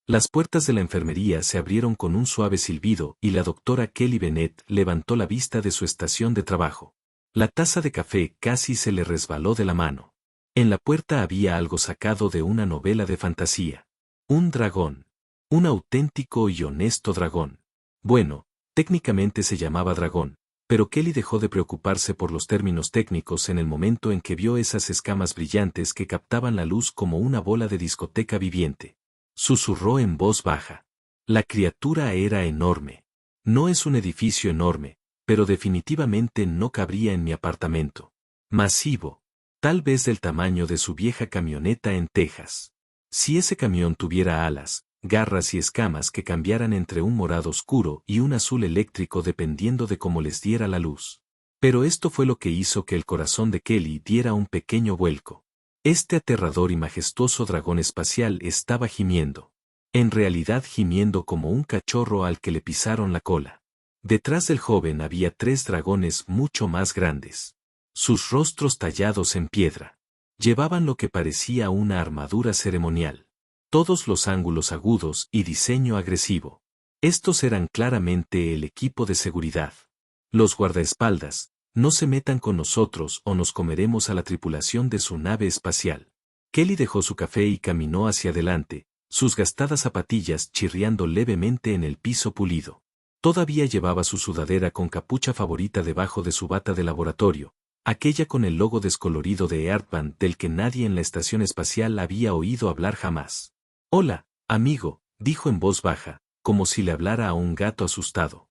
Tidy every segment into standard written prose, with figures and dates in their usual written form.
Las puertas de la enfermería se abrieron con un suave silbido y la doctora Kelly Bennett levantó la vista de su estación de trabajo. La taza de café casi se le resbaló de la mano. En la puerta había algo sacado de una novela de fantasía. Un dragón. Un auténtico y honesto dragón. Bueno, técnicamente se llamaba dragón, pero Kelly dejó de preocuparse por los términos técnicos en el momento en que vio esas escamas brillantes que captaban la luz como una bola de discoteca viviente. Susurró en voz baja. La criatura era enorme. No es un edificio enorme, pero definitivamente no cabría en mi apartamento. Masivo. Tal vez del tamaño de su vieja camioneta en Texas. Si ese camión tuviera alas, garras y escamas que cambiaran entre un morado oscuro y un azul eléctrico dependiendo de cómo les diera la luz. Pero esto fue lo que hizo que el corazón de Kelly diera un pequeño vuelco. Este aterrador y majestuoso dragón espacial estaba gimiendo. En realidad gimiendo como un cachorro al que le pisaron la cola. Detrás del joven había 3 dragones mucho más grandes. Sus rostros tallados en piedra. Llevaban lo que parecía una armadura ceremonial. Todos los ángulos agudos y diseño agresivo. Estos eran claramente el equipo de seguridad. Los guardaespaldas. No se metan con nosotros o nos comeremos a la tripulación de su nave espacial. Kelly dejó su café y caminó hacia adelante, sus gastadas zapatillas chirriando levemente en el piso pulido. Todavía llevaba su sudadera con capucha favorita debajo de su bata de laboratorio, aquella con el logo descolorido de Earthband del que nadie en la estación espacial había oído hablar jamás. «Hola, amigo», dijo en voz baja, como si le hablara a un gato asustado.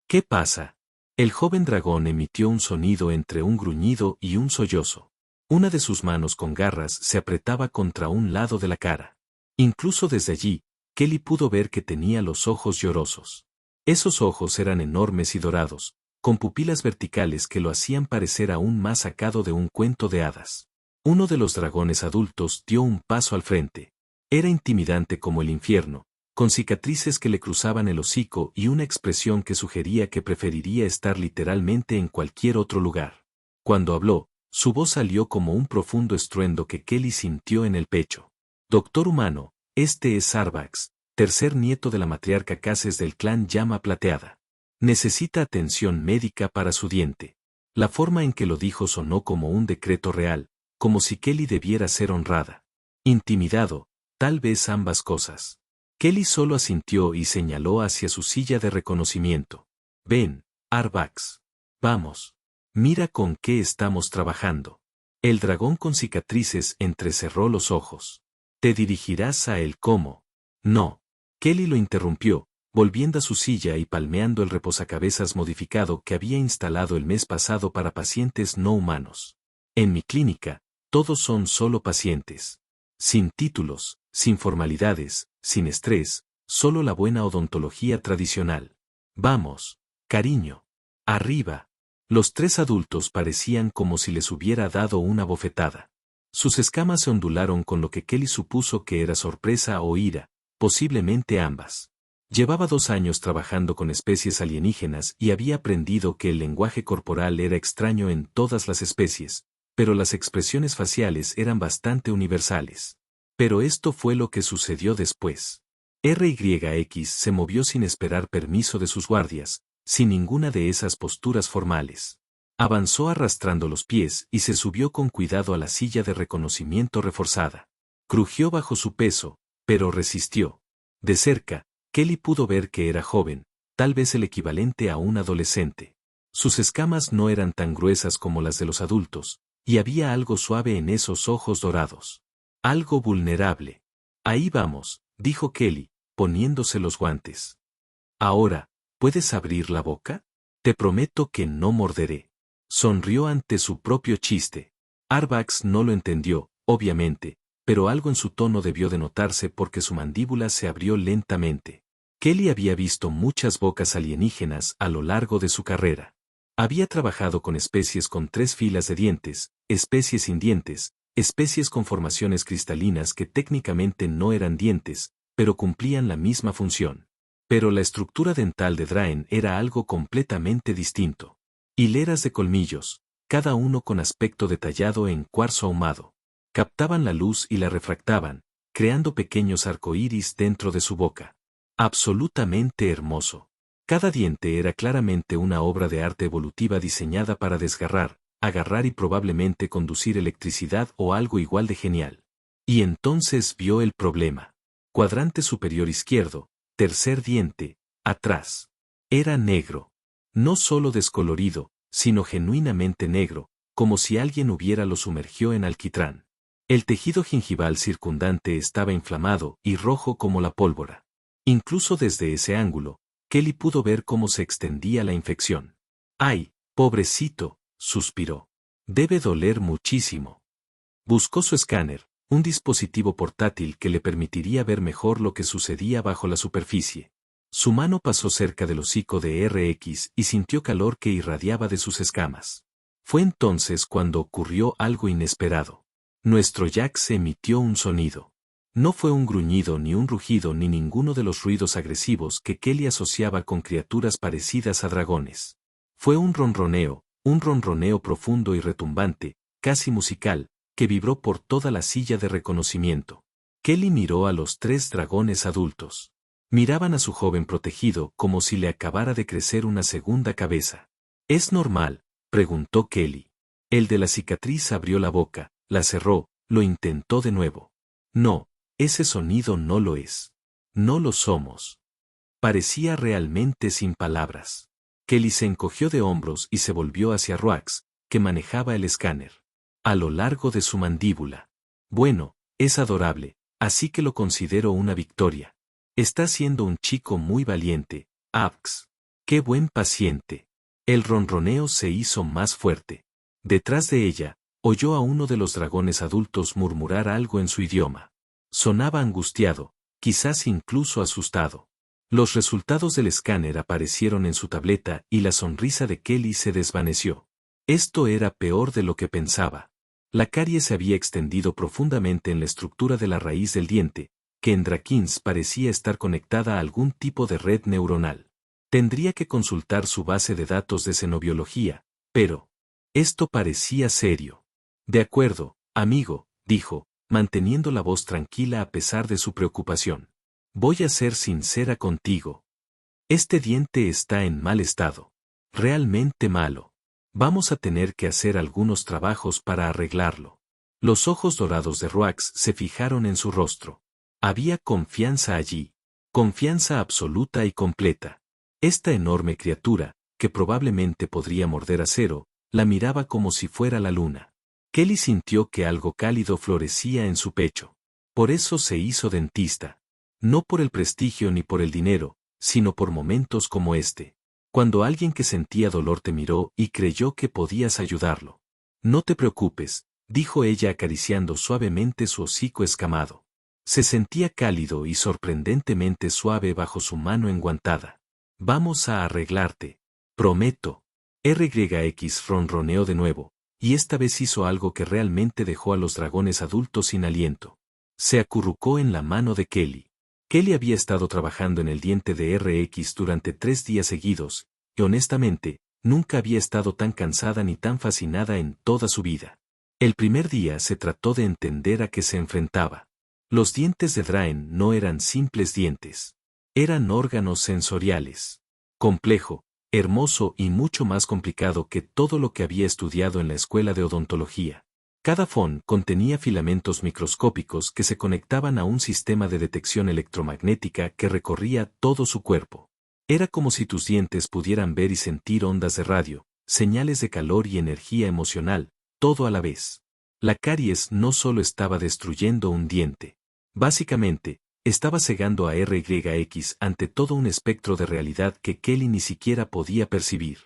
«¿Qué pasa?» El joven dragón emitió un sonido entre un gruñido y un sollozo. Una de sus manos con garras se apretaba contra un lado de la cara. Incluso desde allí, Kelly pudo ver que tenía los ojos llorosos. Esos ojos eran enormes y dorados, con pupilas verticales que lo hacían parecer aún más sacado de un cuento de hadas. Uno de los dragones adultos dio un paso al frente. Era intimidante como el infierno, con cicatrices que le cruzaban el hocico y una expresión que sugería que preferiría estar literalmente en cualquier otro lugar. Cuando habló, su voz salió como un profundo estruendo que Kelly sintió en el pecho. «Doctor humano, este es Sarvax, tercer nieto de la matriarca Cases del clan Llama Plateada. Necesita atención médica para su diente». La forma en que lo dijo sonó como un decreto real, como si Kelly debiera ser honrada. Intimidado, tal vez ambas cosas. Kelly solo asintió y señaló hacia su silla de reconocimiento. «Ven, Arvax. Vamos. Mira con qué estamos trabajando». El dragón con cicatrices entrecerró los ojos. «Te dirigirás a él como». «No». Kelly lo interrumpió, volviendo a su silla y palmeando el reposacabezas modificado que había instalado el mes pasado para pacientes no humanos. «En mi clínica, todos son solo pacientes. Sin títulos, sin formalidades, sin estrés, solo la buena odontología tradicional. Vamos, cariño. Arriba». Los 3 adultos parecían como si les hubiera dado una bofetada. Sus escamas se ondularon con lo que Kelly supuso que era sorpresa o ira, posiblemente ambas. Llevaba 2 años trabajando con especies alienígenas y había aprendido que el lenguaje corporal era extraño en todas las especies, pero las expresiones faciales eran bastante universales. Pero esto fue lo que sucedió después. RYX se movió sin esperar permiso de sus guardias, sin ninguna de esas posturas formales. Avanzó arrastrando los pies y se subió con cuidado a la silla de reconocimiento reforzada. Crujió bajo su peso, pero resistió. De cerca, Kelly pudo ver que era joven, tal vez el equivalente a un adolescente. Sus escamas no eran tan gruesas como las de los adultos, y había algo suave en esos ojos dorados. Algo vulnerable. «Ahí vamos», dijo Kelly, poniéndose los guantes. «Ahora, ¿puedes abrir la boca? Te prometo que no morderé». Sonrió ante su propio chiste. Arvax no lo entendió, obviamente, pero algo en su tono debió de notarse porque su mandíbula se abrió lentamente. Kelly había visto muchas bocas alienígenas a lo largo de su carrera. Había trabajado con especies con 3 filas de dientes, especies sin dientes, especies con formaciones cristalinas que técnicamente no eran dientes, pero cumplían la misma función. Pero la estructura dental de Draen era algo completamente distinto. Hileras de colmillos, cada uno con aspecto detallado en cuarzo ahumado. Captaban la luz y la refractaban, creando pequeños arcoíris dentro de su boca. Absolutamente hermoso. Cada diente era claramente una obra de arte evolutiva diseñada para desgarrar, agarrar y probablemente conducir electricidad o algo igual de genial. Y entonces vio el problema. Cuadrante superior izquierdo, tercer diente, atrás. Era negro. No solo descolorido, sino genuinamente negro, como si alguien hubiera lo sumergió en alquitrán. El tejido gingival circundante estaba inflamado y rojo como la pólvora. Incluso desde ese ángulo, Kelly pudo ver cómo se extendía la infección. ¡Ay, pobrecito!, suspiró. Debe doler muchísimo. Buscó su escáner, un dispositivo portátil que le permitiría ver mejor lo que sucedía bajo la superficie. Su mano pasó cerca del hocico de RX y sintió calor que irradiaba de sus escamas. Fue entonces cuando ocurrió algo inesperado. Nuestro Jax emitió un sonido. No fue un gruñido ni un rugido ni ninguno de los ruidos agresivos que Kelly asociaba con criaturas parecidas a dragones. Fue un ronroneo profundo y retumbante, casi musical, que vibró por toda la silla de reconocimiento. Kelly miró a los 3 dragones adultos. Miraban a su joven protegido como si le acabara de crecer una segunda cabeza. ¿Es normal?, preguntó Kelly. El de la cicatriz abrió la boca, la cerró, lo intentó de nuevo. No, ese sonido no lo es. No lo somos. Parecía realmente sin palabras. Kelly se encogió de hombros y se volvió hacia Roax, que manejaba el escáner. A lo largo de su mandíbula. Bueno, es adorable, así que lo considero una victoria. Está siendo un chico muy valiente, Ax. ¡Qué buen paciente! El ronroneo se hizo más fuerte. Detrás de ella, oyó a uno de los dragones adultos murmurar algo en su idioma. Sonaba angustiado, quizás incluso asustado. Los resultados del escáner aparecieron en su tableta y la sonrisa de Kelly se desvaneció. Esto era peor de lo que pensaba. La carie se había extendido profundamente en la estructura de la raíz del diente, que en Drakins parecía estar conectada a algún tipo de red neuronal. Tendría que consultar su base de datos de xenobiología, pero esto parecía serio. De acuerdo, amigo, dijo, manteniendo la voz tranquila a pesar de su preocupación. Voy a ser sincera contigo. Este diente está en mal estado. Realmente malo. Vamos a tener que hacer algunos trabajos para arreglarlo. Los ojos dorados de Roax se fijaron en su rostro. Había confianza allí. Confianza absoluta y completa. Esta enorme criatura, que probablemente podría morder acero, la miraba como si fuera la luna. Kelly sintió que algo cálido florecía en su pecho. Por eso se hizo dentista. No por el prestigio ni por el dinero, sino por momentos como este. Cuando alguien que sentía dolor te miró y creyó que podías ayudarlo. No te preocupes, dijo ella acariciando suavemente su hocico escamado. Se sentía cálido y sorprendentemente suave bajo su mano enguantada. Vamos a arreglarte. Prometo. RYX ronroneó de nuevo, y esta vez hizo algo que realmente dejó a los dragones adultos sin aliento. Se acurrucó en la mano de Kelly. Kelly había estado trabajando en el diente de RX durante 3 días seguidos, y honestamente, nunca había estado tan cansada ni tan fascinada en toda su vida. El primer día se trató de entender a qué se enfrentaba. Los dientes de Draen no eran simples dientes. Eran órganos sensoriales. Complejo, hermoso y mucho más complicado que todo lo que había estudiado en la escuela de odontología. Cada fon contenía filamentos microscópicos que se conectaban a un sistema de detección electromagnética que recorría todo su cuerpo. Era como si tus dientes pudieran ver y sentir ondas de radio, señales de calor y energía emocional, todo a la vez. La caries no solo estaba destruyendo un diente. Básicamente, estaba cegando a RYX ante todo un espectro de realidad que Kelly ni siquiera podía percibir.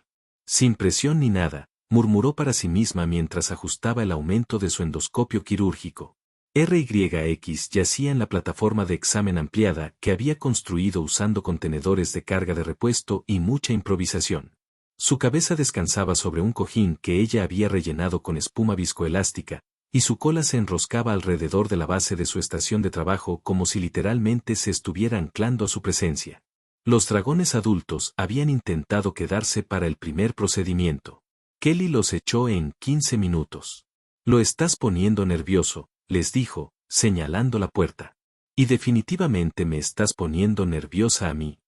Sin presión ni nada, murmuró para sí misma mientras ajustaba el aumento de su endoscopio quirúrgico. RYX yacía en la plataforma de examen ampliada que había construido usando contenedores de carga de repuesto y mucha improvisación. Su cabeza descansaba sobre un cojín que ella había rellenado con espuma viscoelástica, y su cola se enroscaba alrededor de la base de su estación de trabajo como si literalmente se estuviera anclando a su presencia. Los dragones adultos habían intentado quedarse para el primer procedimiento. Kelly los echó en 15 minutos. Lo estás poniendo nervioso, les dijo, señalando la puerta. Y definitivamente me estás poniendo nerviosa a mí.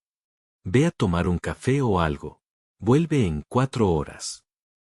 Ve a tomar un café o algo. Vuelve en 4 horas.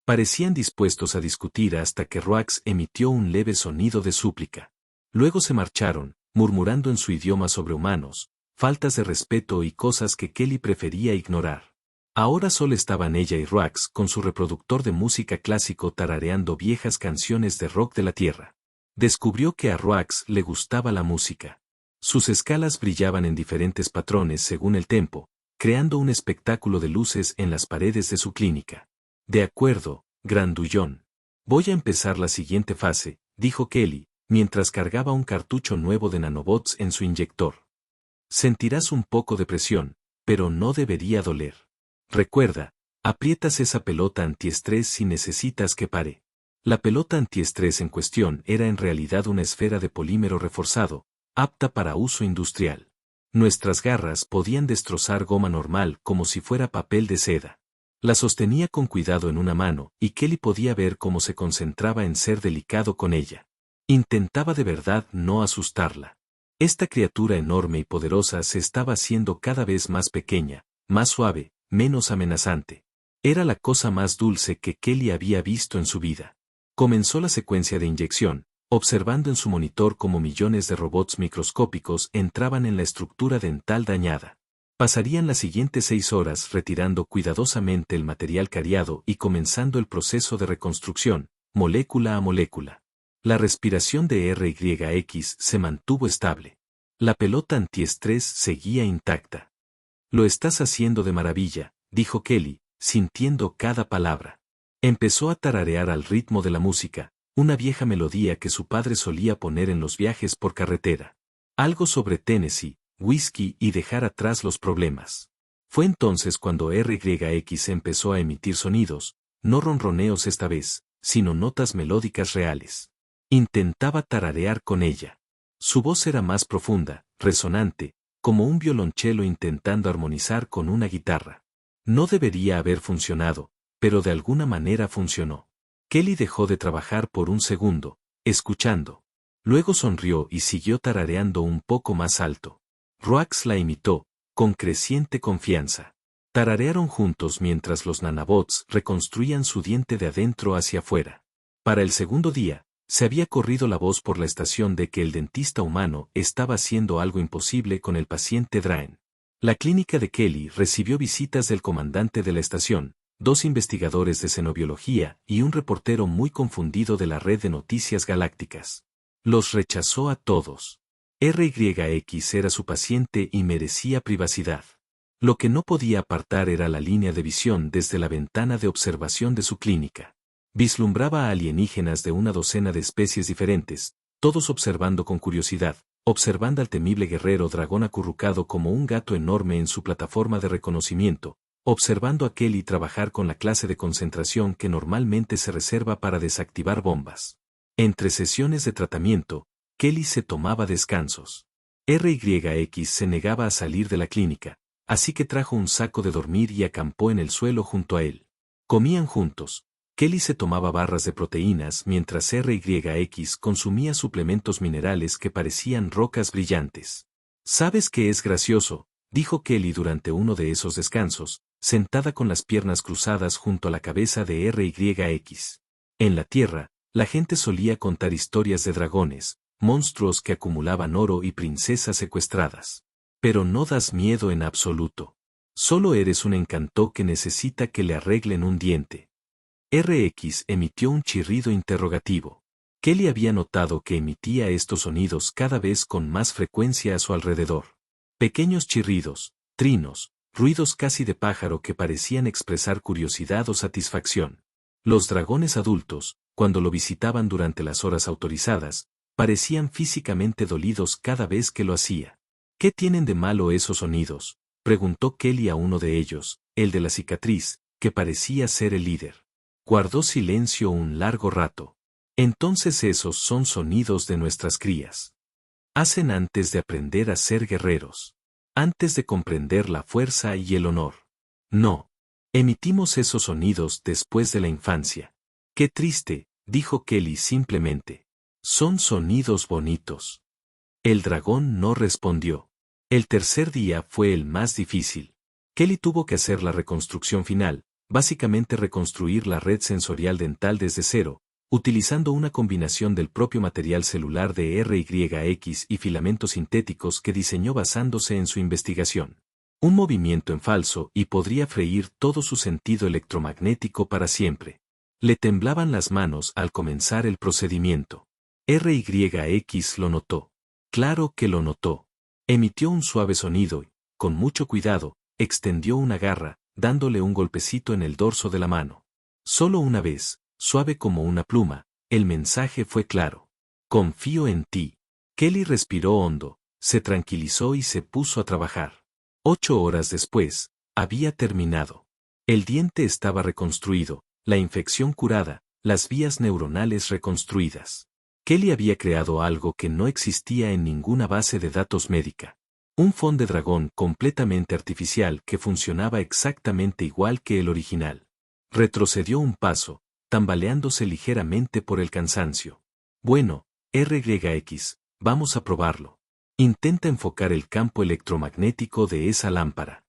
Parecían dispuestos a discutir hasta que Roax emitió un leve sonido de súplica. Luego se marcharon, murmurando en su idioma sobre humanos, faltas de respeto y cosas que Kelly prefería ignorar. Ahora solo estaban ella y Roax con su reproductor de música clásico tarareando viejas canciones de rock de la tierra. Descubrió que a Roax le gustaba la música. Sus escalas brillaban en diferentes patrones según el tempo, creando un espectáculo de luces en las paredes de su clínica. De acuerdo, grandullón. Voy a empezar la siguiente fase, dijo Kelly, mientras cargaba un cartucho nuevo de nanobots en su inyector. Sentirás un poco de presión, pero no debería doler. Recuerda, aprietas esa pelota antiestrés si necesitas que pare. La pelota antiestrés en cuestión era en realidad una esfera de polímero reforzado, apta para uso industrial. Nuestras garras podían destrozar goma normal como si fuera papel de seda. La sostenía con cuidado en una mano, y Kelly podía ver cómo se concentraba en ser delicado con ella. Intentaba de verdad no asustarla. Esta criatura enorme y poderosa se estaba haciendo cada vez más pequeña, más suave, menos amenazante. Era la cosa más dulce que Kelly había visto en su vida. Comenzó la secuencia de inyección, observando en su monitor cómo millones de robots microscópicos entraban en la estructura dental dañada. Pasarían las siguientes 6 horas retirando cuidadosamente el material cariado y comenzando el proceso de reconstrucción, molécula a molécula. La respiración de RYX se mantuvo estable. La pelota antiestrés seguía intacta. Lo estás haciendo de maravilla, dijo Kelly, sintiendo cada palabra. Empezó a tararear al ritmo de la música, una vieja melodía que su padre solía poner en los viajes por carretera. Algo sobre Tennessee, whisky y dejar atrás los problemas. Fue entonces cuando RYX empezó a emitir sonidos, no ronroneos esta vez, sino notas melódicas reales. Intentaba tararear con ella. Su voz era más profunda, resonante, como un violonchelo intentando armonizar con una guitarra. No debería haber funcionado, pero de alguna manera funcionó. Kelly dejó de trabajar por un segundo, escuchando. Luego sonrió y siguió tarareando un poco más alto. Roax la imitó, con creciente confianza. Tararearon juntos mientras los nanobots reconstruían su diente de adentro hacia afuera. Para el segundo día, se había corrido la voz por la estación de que el dentista humano estaba haciendo algo imposible con el paciente Draen. La clínica de Kelly recibió visitas del comandante de la estación, 2 investigadores de xenobiología y un reportero muy confundido de la red de noticias galácticas. Los rechazó a todos. RYX era su paciente y merecía privacidad. Lo que no podía apartar era la línea de visión desde la ventana de observación de su clínica. Vislumbraba a alienígenas de una docena de especies diferentes, todos observando con curiosidad, observando al temible guerrero dragón acurrucado como un gato enorme en su plataforma de reconocimiento, observando a Kelly trabajar con la clase de concentración que normalmente se reserva para desactivar bombas. Entre sesiones de tratamiento, Kelly se tomaba descansos. RYX se negaba a salir de la clínica, así que trajo un saco de dormir y acampó en el suelo junto a él. Comían juntos. Kelly se tomaba barras de proteínas mientras RYX consumía suplementos minerales que parecían rocas brillantes. ¿Sabes qué es gracioso?, dijo Kelly durante uno de esos descansos, sentada con las piernas cruzadas junto a la cabeza de RYX. En la Tierra, la gente solía contar historias de dragones, monstruos que acumulaban oro y princesas secuestradas. Pero no das miedo en absoluto. Solo eres un encanto que necesita que le arreglen un diente. RX emitió un chirrido interrogativo. Kelly había notado que emitía estos sonidos cada vez con más frecuencia a su alrededor. Pequeños chirridos, trinos, ruidos casi de pájaro que parecían expresar curiosidad o satisfacción. Los dragones adultos, cuando lo visitaban durante las horas autorizadas, parecían físicamente dolidos cada vez que lo hacía. ¿Qué tienen de malo esos sonidos?, preguntó Kelly a uno de ellos, el de la cicatriz, que parecía ser el líder. Guardó silencio un largo rato. Entonces esos son sonidos de nuestras crías. Hacen antes de aprender a ser guerreros. Antes de comprender la fuerza y el honor. No. Emitimos esos sonidos después de la infancia. Qué triste, dijo Kelly simplemente. Son sonidos bonitos. El dragón no respondió. El tercer día fue el más difícil. Kelly tuvo que hacer la reconstrucción final, básicamente reconstruir la red sensorial dental desde cero, utilizando una combinación del propio material celular de RYX y filamentos sintéticos que diseñó basándose en su investigación. Un movimiento en falso y podría freír todo su sentido electromagnético para siempre. Le temblaban las manos al comenzar el procedimiento. RYX lo notó. Claro que lo notó. Emitió un suave sonido y, con mucho cuidado, extendió una garra, dándole un golpecito en el dorso de la mano. Solo una vez, suave como una pluma, el mensaje fue claro. Confío en ti. Kelly respiró hondo, se tranquilizó y se puso a trabajar. 8 horas después, había terminado. El diente estaba reconstruido, la infección curada, las vías neuronales reconstruidas. Kelly había creado algo que no existía en ninguna base de datos médica. Un fond de dragón completamente artificial que funcionaba exactamente igual que el original. Retrocedió un paso, tambaleándose ligeramente por el cansancio. Bueno, RYX, vamos a probarlo. Intenta enfocar el campo electromagnético de esa lámpara.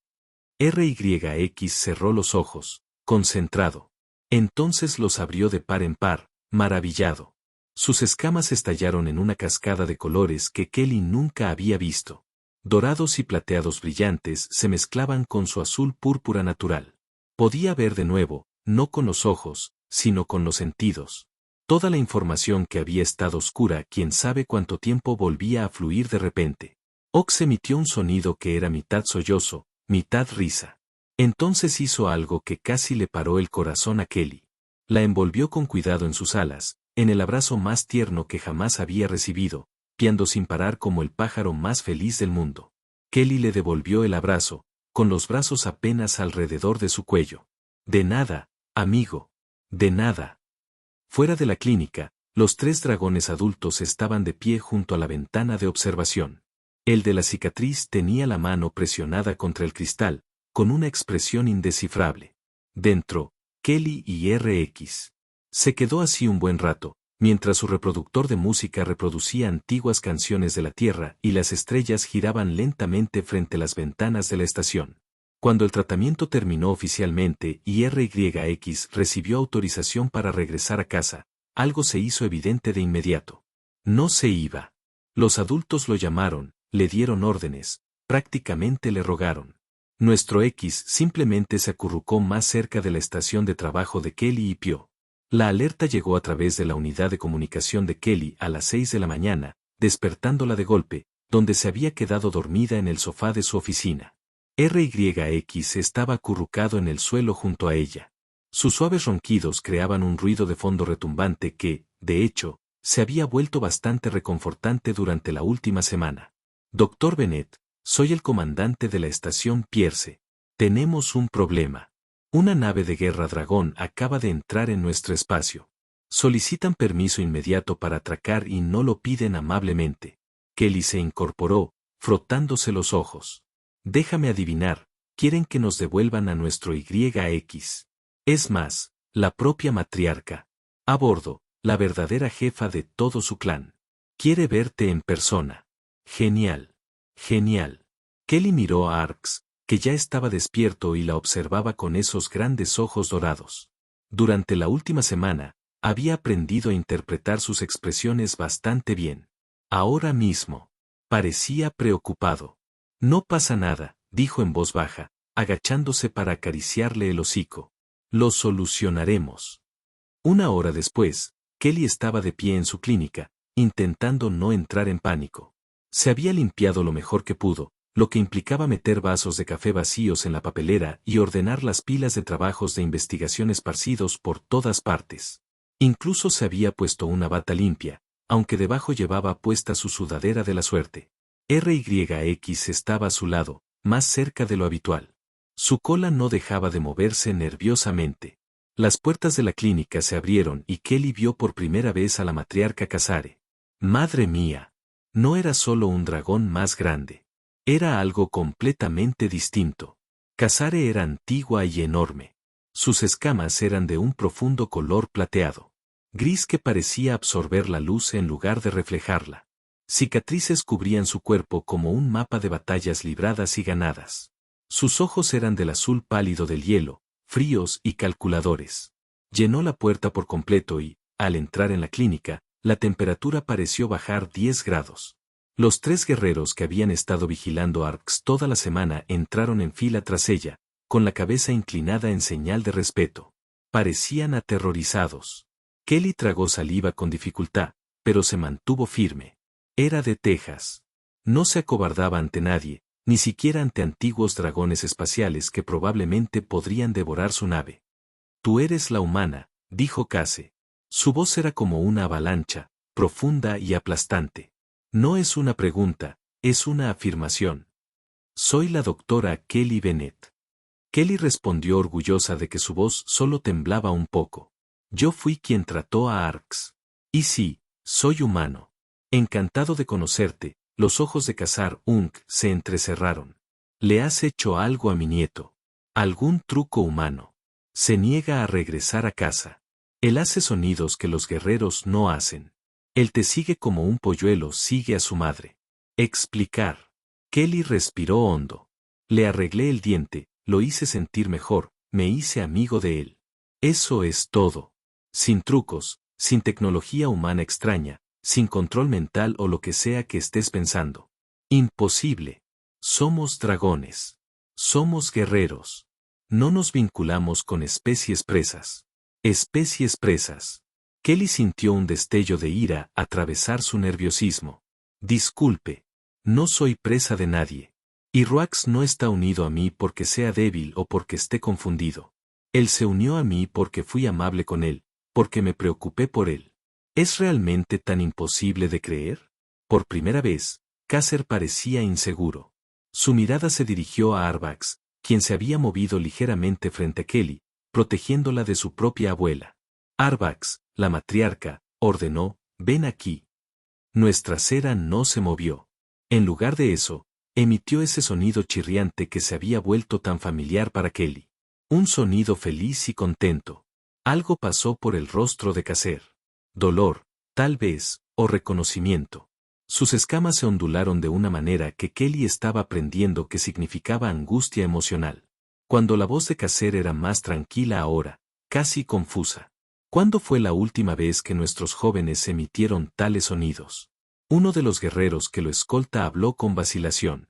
RYX cerró los ojos, concentrado. Entonces los abrió de par en par, maravillado. Sus escamas estallaron en una cascada de colores que Kelly nunca había visto. Dorados y plateados brillantes se mezclaban con su azul púrpura natural. Podía ver de nuevo, no con los ojos, sino con los sentidos. Toda la información que había estado oscura, quién sabe cuánto tiempo, volvía a fluir de repente. Ox emitió un sonido que era mitad sollozo, mitad risa. Entonces hizo algo que casi le paró el corazón a Kelly. La envolvió con cuidado en sus alas, en el abrazo más tierno que jamás había recibido, piando sin parar como el pájaro más feliz del mundo. Kelly le devolvió el abrazo, con los brazos apenas alrededor de su cuello. De nada, amigo. De nada. Fuera de la clínica, los 3 dragones adultos estaban de pie junto a la ventana de observación. El de la cicatriz tenía la mano presionada contra el cristal, con una expresión indescifrable. Dentro, Kelly y RX. Se quedó así un buen rato, mientras su reproductor de música reproducía antiguas canciones de la Tierra y las estrellas giraban lentamente frente a las ventanas de la estación. Cuando el tratamiento terminó oficialmente y RYX recibió autorización para regresar a casa, algo se hizo evidente de inmediato. No se iba. Los adultos lo llamaron, le dieron órdenes, prácticamente le rogaron. Nuestro X simplemente se acurrucó más cerca de la estación de trabajo de Kelly y Pio. La alerta llegó a través de la unidad de comunicación de Kelly a las 6 de la mañana, despertándola de golpe, donde se había quedado dormida en el sofá de su oficina. RYX estaba acurrucado en el suelo junto a ella. Sus suaves ronquidos creaban un ruido de fondo retumbante que, de hecho, se había vuelto bastante reconfortante durante la última semana. Dr. Bennett, soy el comandante de la estación Pierce. Tenemos un problema. Una nave de guerra dragón acaba de entrar en nuestro espacio. Solicitan permiso inmediato para atracar y no lo piden amablemente. Kelly se incorporó, frotándose los ojos. Déjame adivinar, quieren que nos devuelvan a nuestro YX. Es más, la propia matriarca. A bordo, la verdadera jefa de todo su clan. Quiere verte en persona. Genial. Genial. Kelly miró a Arx, que ya estaba despierto y la observaba con esos grandes ojos dorados. Durante la última semana, había aprendido a interpretar sus expresiones bastante bien. Ahora mismo. Parecía preocupado. No pasa nada, dijo en voz baja, agachándose para acariciarle el hocico. Lo solucionaremos. 1 hora después, Kelly estaba de pie en su clínica, intentando no entrar en pánico. Se había limpiado lo mejor que pudo, lo que implicaba meter vasos de café vacíos en la papelera y ordenar las pilas de trabajos de investigación esparcidos por todas partes. Incluso se había puesto una bata limpia, aunque debajo llevaba puesta su sudadera de la suerte. RYX estaba a su lado, más cerca de lo habitual. Su cola no dejaba de moverse nerviosamente. Las puertas de la clínica se abrieron y Kelly vio por primera vez a la matriarca Casare. ¡Madre mía! No era solo un dragón más grande. Era algo completamente distinto. Casare era antigua y enorme. Sus escamas eran de un profundo color plateado. Gris que parecía absorber la luz en lugar de reflejarla. Cicatrices cubrían su cuerpo como un mapa de batallas libradas y ganadas. Sus ojos eran del azul pálido del hielo, fríos y calculadores. Llenó la puerta por completo y, al entrar en la clínica, la temperatura pareció bajar 10 grados. Los 3 guerreros que habían estado vigilando a Arx toda la semana entraron en fila tras ella, con la cabeza inclinada en señal de respeto. Parecían aterrorizados. Kelly tragó saliva con dificultad, pero se mantuvo firme. Era de Texas. No se acobardaba ante nadie, ni siquiera ante antiguos dragones espaciales que probablemente podrían devorar su nave. Tú eres la humana, dijo Case. Su voz era como una avalancha, profunda y aplastante. No es una pregunta, es una afirmación. Soy la doctora Kelly Bennett. Kelly respondió orgullosa de que su voz solo temblaba un poco. Yo fui quien trató a Arx. Y sí, soy humano. Encantado de conocerte. Los ojos de Cazar Unk se entrecerraron. ¿Le has hecho algo a mi nieto? ¿Algún truco humano? Se niega a regresar a casa. Él hace sonidos que los guerreros no hacen. Él te sigue como un polluelo sigue a su madre. Explicar. Kelly respiró hondo. Le arreglé el diente, lo hice sentir mejor, me hice amigo de él. Eso es todo. Sin trucos, sin tecnología humana extraña, sin control mental o lo que sea que estés pensando. Imposible. Somos dragones. Somos guerreros. No nos vinculamos con especies presas. Especies presas. Kelly sintió un destello de ira atravesar su nerviosismo. Disculpe. No soy presa de nadie. Y Roax no está unido a mí porque sea débil o porque esté confundido. Él se unió a mí porque fui amable con él, porque me preocupé por él. ¿Es realmente tan imposible de creer? Por primera vez, Caser parecía inseguro. Su mirada se dirigió a Arbax, quien se había movido ligeramente frente a Kelly, protegiéndola de su propia abuela. Arbax, la matriarca, ordenó, ven aquí. Nuestra cera no se movió. En lugar de eso, emitió ese sonido chirriante que se había vuelto tan familiar para Kelly. Un sonido feliz y contento. Algo pasó por el rostro de Caser. Dolor, tal vez, o reconocimiento. Sus escamas se ondularon de una manera que Kelly estaba aprendiendo que significaba angustia emocional. Cuando la voz de Caser era más tranquila ahora, casi confusa. ¿Cuándo fue la última vez que nuestros jóvenes emitieron tales sonidos? Uno de los guerreros que lo escolta habló con vacilación.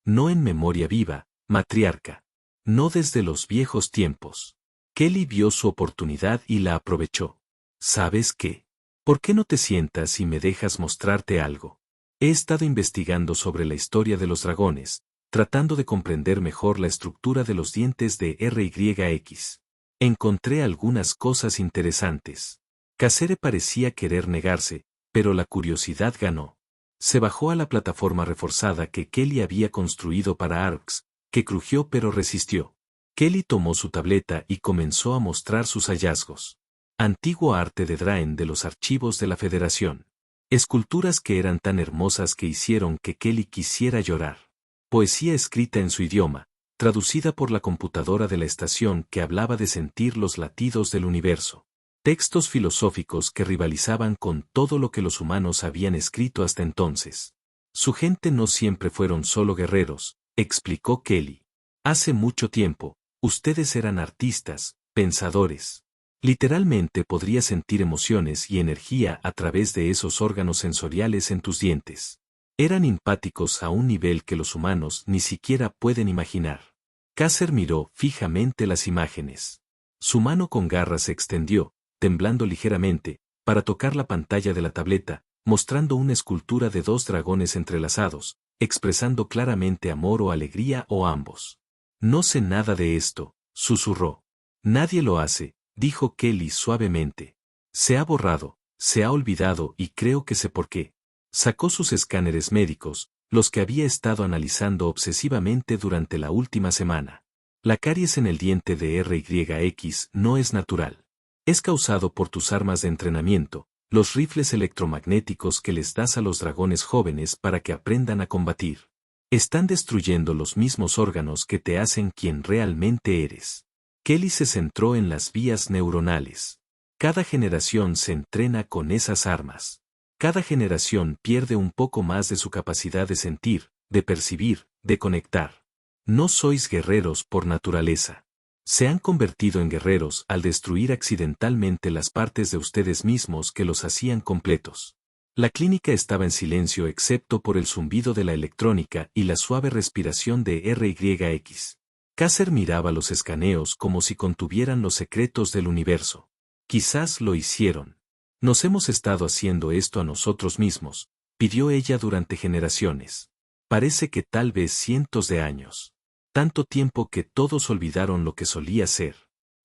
No en memoria viva, matriarca. No desde los viejos tiempos. Kelly vio su oportunidad y la aprovechó. ¿Sabes qué? ¿Por qué no te sientas y me dejas mostrarte algo? He estado investigando sobre la historia de los dragones, tratando de comprender mejor la estructura de los dientes de RYX. Encontré algunas cosas interesantes. Casere parecía querer negarse, pero la curiosidad ganó. Se bajó a la plataforma reforzada que Kelly había construido para Arx, que crujió pero resistió. Kelly tomó su tableta y comenzó a mostrar sus hallazgos. Antiguo arte de Draen de los archivos de la Federación. Esculturas que eran tan hermosas que hicieron que Kelly quisiera llorar. Poesía escrita en su idioma, traducida por la computadora de la estación que hablaba de sentir los latidos del universo. Textos filosóficos que rivalizaban con todo lo que los humanos habían escrito hasta entonces. Su gente no siempre fueron solo guerreros, explicó Kelly. Hace mucho tiempo, ustedes eran artistas, pensadores. Literalmente podrías sentir emociones y energía a través de esos órganos sensoriales en tus dientes. Eran empáticos a un nivel que los humanos ni siquiera pueden imaginar. Caser miró fijamente las imágenes. Su mano con garras se extendió, temblando ligeramente, para tocar la pantalla de la tableta, mostrando una escultura de 2 dragones entrelazados, expresando claramente amor o alegría o ambos. No sé nada de esto, susurró. Nadie lo hace, dijo Kelly suavemente. Se ha borrado, se ha olvidado y creo que sé por qué. Sacó sus escáneres médicos, los que había estado analizando obsesivamente durante la última semana. La caries en el diente de RYX no es natural. Es causado por tus armas de entrenamiento, los rifles electromagnéticos que les das a los dragones jóvenes para que aprendan a combatir. Están destruyendo los mismos órganos que te hacen quien realmente eres. Kelly se centró en las vías neuronales. Cada generación se entrena con esas armas. Cada generación pierde un poco más de su capacidad de sentir, de percibir, de conectar. No sois guerreros por naturaleza. Se han convertido en guerreros al destruir accidentalmente las partes de ustedes mismos que los hacían completos. La clínica estaba en silencio excepto por el zumbido de la electrónica y la suave respiración de RYX. Kasser miraba los escaneos como si contuvieran los secretos del universo. Quizás lo hicieron. Nos hemos estado haciendo esto a nosotros mismos, pidió ella durante generaciones. Parece que tal vez cientos de años. Tanto tiempo que todos olvidaron lo que solía ser.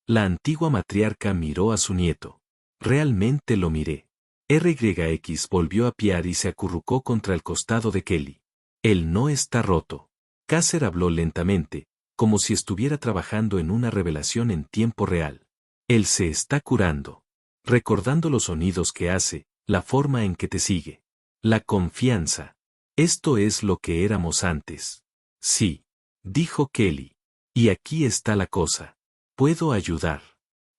La antigua matriarca miró a su nieto. Realmente lo miré. RYX volvió a piar y se acurrucó contra el costado de Kelly. Él no está roto. Kasser habló lentamente, como si estuviera trabajando en una revelación en tiempo real. Él se está curando. Recordando los sonidos que hace, la forma en que te sigue. La confianza. Esto es lo que éramos antes. Sí, dijo Kelly. Y aquí está la cosa. Puedo ayudar.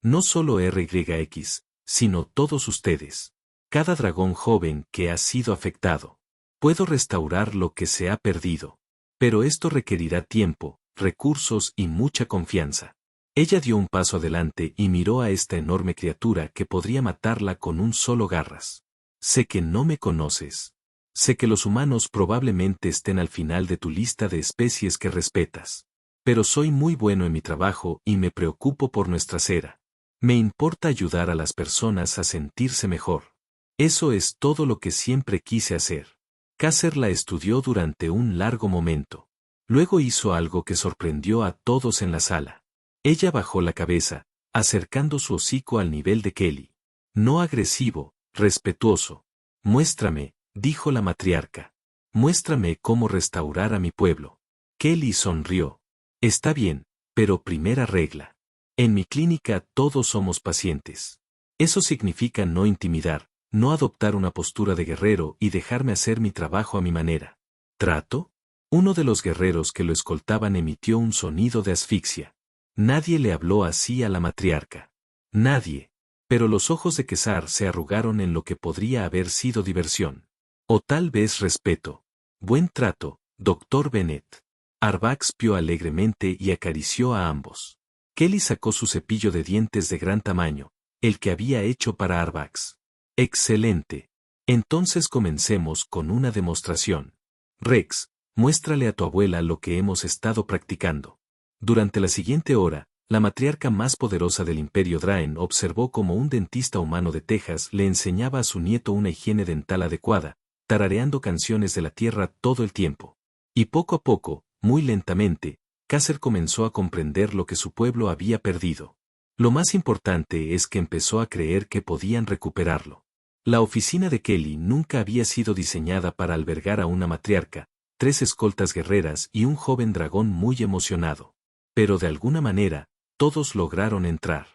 No solo RYX, sino todos ustedes. Cada dragón joven que ha sido afectado. Puedo restaurar lo que se ha perdido. Pero esto requerirá tiempo, recursos y mucha confianza. Ella dio un paso adelante y miró a esta enorme criatura que podría matarla con un solo garras. Sé que no me conoces. Sé que los humanos probablemente estén al final de tu lista de especies que respetas. Pero soy muy bueno en mi trabajo y me preocupo por nuestra cera. Me importa ayudar a las personas a sentirse mejor. Eso es todo lo que siempre quise hacer. Kasser la estudió durante un largo momento. Luego hizo algo que sorprendió a todos en la sala. Ella bajó la cabeza, acercando su hocico al nivel de Kelly. No agresivo, respetuoso. Muéstrame, dijo la matriarca. Muéstrame cómo restaurar a mi pueblo. Kelly sonrió. Está bien, pero primera regla. En mi clínica todos somos pacientes. Eso significa no intimidar, no adoptar una postura de guerrero y dejarme hacer mi trabajo a mi manera. ¿Trato? Uno de los guerreros que lo escoltaban emitió un sonido de asfixia. Nadie le habló así a la matriarca. Nadie. Pero los ojos de Kesar se arrugaron en lo que podría haber sido diversión. O tal vez respeto. Buen trato, Dr. Bennett. Arbax pió alegremente y acarició a ambos. Kelly sacó su cepillo de dientes de gran tamaño, el que había hecho para Arbax. Excelente. Entonces comencemos con una demostración. Rex, muéstrale a tu abuela lo que hemos estado practicando. Durante la siguiente hora, la matriarca más poderosa del Imperio Draen observó cómo un dentista humano de Texas le enseñaba a su nieto una higiene dental adecuada, tarareando canciones de la tierra todo el tiempo. Y poco a poco, muy lentamente, Kasser comenzó a comprender lo que su pueblo había perdido. Lo más importante es que empezó a creer que podían recuperarlo. La oficina de Kelly nunca había sido diseñada para albergar a una matriarca, 3 escoltas guerreras y un joven dragón muy emocionado. Pero de alguna manera, todos lograron entrar.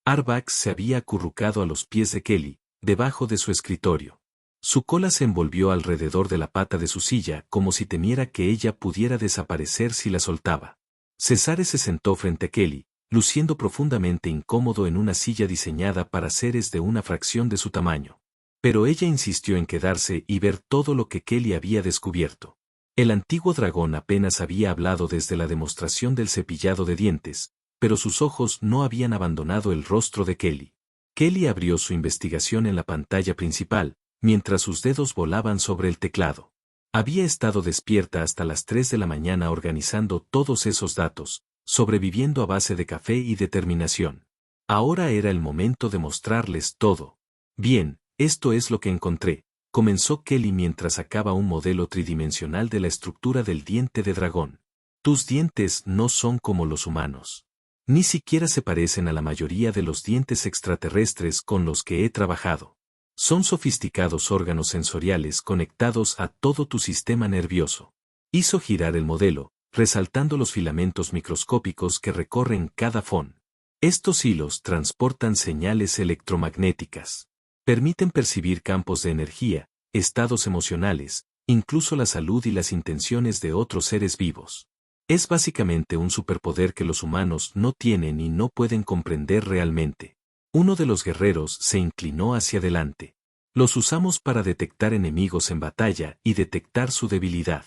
Arbax se había acurrucado a los pies de Kelly, debajo de su escritorio. Su cola se envolvió alrededor de la pata de su silla como si temiera que ella pudiera desaparecer si la soltaba. Cesare se sentó frente a Kelly, luciendo profundamente incómodo en una silla diseñada para seres de una fracción de su tamaño. Pero ella insistió en quedarse y ver todo lo que Kelly había descubierto. El antiguo dragón apenas había hablado desde la demostración del cepillado de dientes, pero sus ojos no habían abandonado el rostro de Kelly. Kelly abrió su investigación en la pantalla principal, mientras sus dedos volaban sobre el teclado. Había estado despierta hasta las 3 de la mañana organizando todos esos datos, sobreviviendo a base de café y determinación. Ahora era el momento de mostrarles todo. Bien, esto es lo que encontré, comenzó Kelly mientras sacaba un modelo tridimensional de la estructura del diente de dragón. Tus dientes no son como los humanos. Ni siquiera se parecen a la mayoría de los dientes extraterrestres con los que he trabajado. Son sofisticados órganos sensoriales conectados a todo tu sistema nervioso. Hizo girar el modelo, resaltando los filamentos microscópicos que recorren cada fón. Estos hilos transportan señales electromagnéticas. Permiten percibir campos de energía, estados emocionales, incluso la salud y las intenciones de otros seres vivos. Es básicamente un superpoder que los humanos no tienen y no pueden comprender realmente. Uno de los guerreros se inclinó hacia adelante. Los usamos para detectar enemigos en batalla y detectar su debilidad.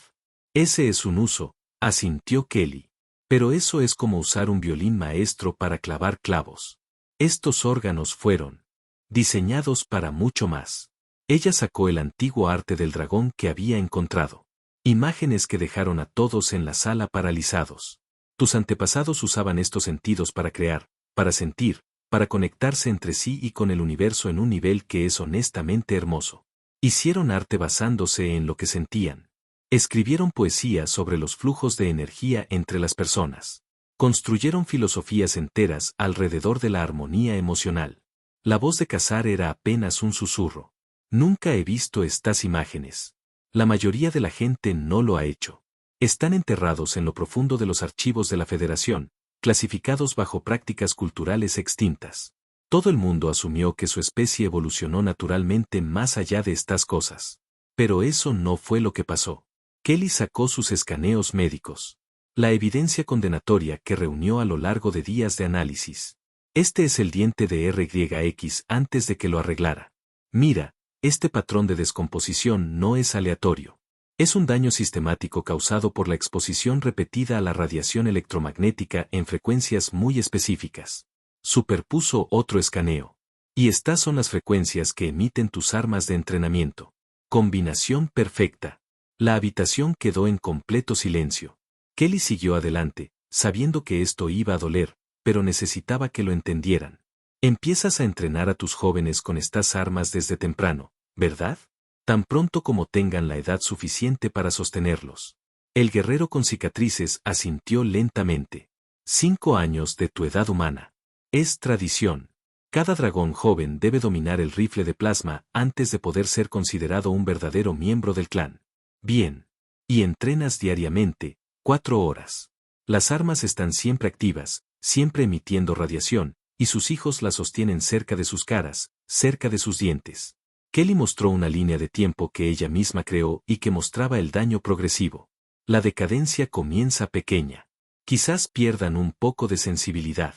Ese es un uso, asintió Kelly. Pero eso es como usar un violín maestro para clavar clavos. Estos órganos fueron diseñados para mucho más. Ella sacó el antiguo arte del dragón que había encontrado. Imágenes que dejaron a todos en la sala paralizados. Tus antepasados usaban estos sentidos para crear, para sentir, para conectarse entre sí y con el universo en un nivel que es honestamente hermoso. Hicieron arte basándose en lo que sentían. Escribieron poesía sobre los flujos de energía entre las personas. Construyeron filosofías enteras alrededor de la armonía emocional. La voz de Cazar era apenas un susurro. Nunca he visto estas imágenes. La mayoría de la gente no lo ha hecho. Están enterrados en lo profundo de los archivos de la Federación, clasificados bajo prácticas culturales extintas. Todo el mundo asumió que su especie evolucionó naturalmente más allá de estas cosas. Pero eso no fue lo que pasó. Kelly sacó sus escaneos médicos. La evidencia condenatoria que reunió a lo largo de días de análisis. Este es el diente de RYX antes de que lo arreglara. Mira, este patrón de descomposición no es aleatorio. Es un daño sistemático causado por la exposición repetida a la radiación electromagnética en frecuencias muy específicas. Superpuso otro escaneo. Y estas son las frecuencias que emiten tus armas de entrenamiento. Combinación perfecta. La habitación quedó en completo silencio. Kelly siguió adelante, sabiendo que esto iba a doler, pero necesitaba que lo entendieran. Empiezas a entrenar a tus jóvenes con estas armas desde temprano, ¿verdad? Tan pronto como tengan la edad suficiente para sostenerlos. El guerrero con cicatrices asintió lentamente. 5 años de tu edad humana. Es tradición. Cada dragón joven debe dominar el rifle de plasma antes de poder ser considerado un verdadero miembro del clan. Bien. Y entrenas diariamente, 4 horas. Las armas están siempre activas, siempre emitiendo radiación, y sus hijos las sostienen cerca de sus caras, cerca de sus dientes. Kelly mostró una línea de tiempo que ella misma creó y que mostraba el daño progresivo. La decadencia comienza pequeña. Quizás pierdan un poco de sensibilidad.